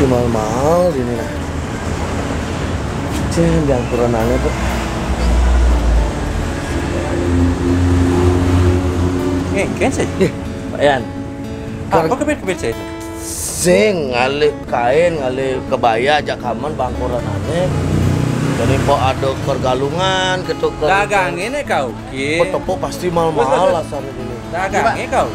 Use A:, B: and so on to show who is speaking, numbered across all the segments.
A: Masih mahal-mahal ini lah. Ceng, yang kuranannya tuh.
B: Kan sih?
A: Pak Yan.
B: Apa kebet saya itu?
A: Sing ngalih kain, ngalih kebaya aja kaman bangkuranannya. Jadi kok ada pergalungan, ketuk
B: Dagang ini kau,
A: tepuk pasti mahal-mahal lah sana ini.
B: Dagang ini kau,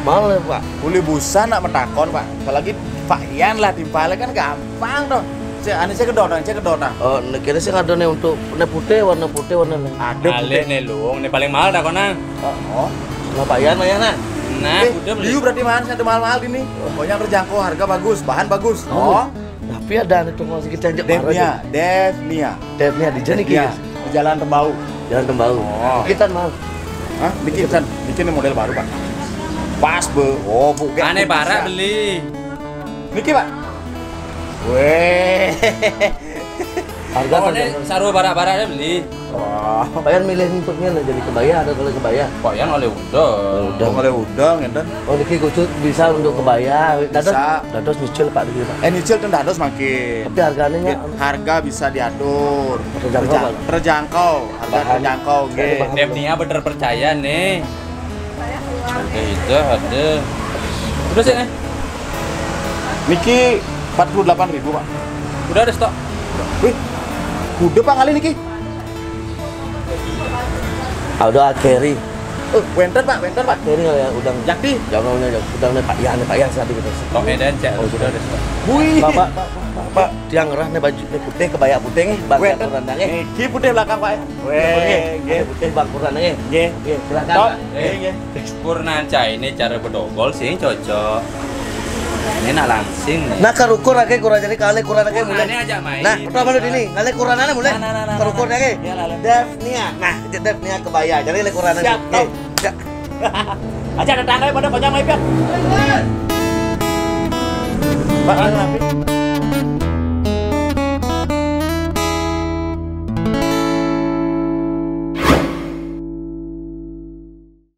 A: Mahal ya Pak.
C: Boleh busa nak metakon Pak. Apalagi Pak Yan lah timpalnya kan gampang toh. Saya kedot nah.
A: Oh, kira sih ada nih untuk warna putih warna lain.
C: Ada
B: Ale nih lung, ini paling mahal dah kau nang.
C: Oh.
A: Nah Pak Yan, nah.
B: Nah, udah beli.
C: Liu berarti mana? Ada mahal-mahal ini. Pokoknya terjangkau, harga bagus, bahan bagus.
A: Oh. Tapi ada nih tuh masih kita ajak
C: Devnia
A: di jani
C: Iya,
A: kiri.
C: di Jalan Tembau.
A: Jalan Tembau.
C: Oh.
A: Kita mahal.
C: Hah? Bikin model baru, Pak. Pas, Bu. Oh, Bu.
B: Aneh parah beli.
C: Niki, Pak. Weh.
A: Harga
B: Oh,
A: kan.
B: ini saru bara-bara beli.
C: Wah.
A: Pak Yan milih untuknya jadi kebaya, ada kalau kebaya.
B: Kok yang oleh udah.
C: Udah mulai udang ya dan.
A: Oh, niki kucut bisa untuk kebaya.
C: Bisa.
A: Dados nyicil Pak di Pak.
C: Nyicil tuh dados makin.
A: Tapi harganya nya
C: Harga bisa diatur.
A: Terjangkau, Pak.
C: Terjangkau. Harga
A: Bahan.
C: terjangkau, nggih.
A: Bahan.
B: Devnia bener percaya nih. Harga itu ada. Udah sih nih.
C: Niki 48.000, Pak.
B: Udah ada stok.
C: Wih. Udah Pak kali niki.
A: ada carry.
C: Wenten Pak.
A: Carry ya udang.
C: Jakti.
A: Jangan udang Pak Yan tadi kita.
B: Stok Medan cek.
A: Oh,
B: Sudah ada stok.
C: Wih.
A: Pak, tiang ngerah nih baju nih putih kebaya putih nih, bangkuran rendangnya.
C: Niki putih belakang, Pak.
A: Nggih, putih bangkurannya.
C: Nggih.
A: Nggih, silakan.
C: Stop.
A: Pak.
C: Nggih.
B: Purnanca ini cara bedogol sih cocok. Ini nak langsing nih.
A: Nah, kerukur lagi kurang jadi kali kurang lagi mulai.
B: Purnanya aja main.
A: Nah, pertama dulu ini, kali kurangannya mulai. Kerukur lagi.
C: Iya, lah.
A: Devnia. Nah, Devnia kebaya. Jadi le kurangannya.
C: Siap, Tom.
A: Siap.
C: Aja ada tangga pada konyang main, Pak. Pak,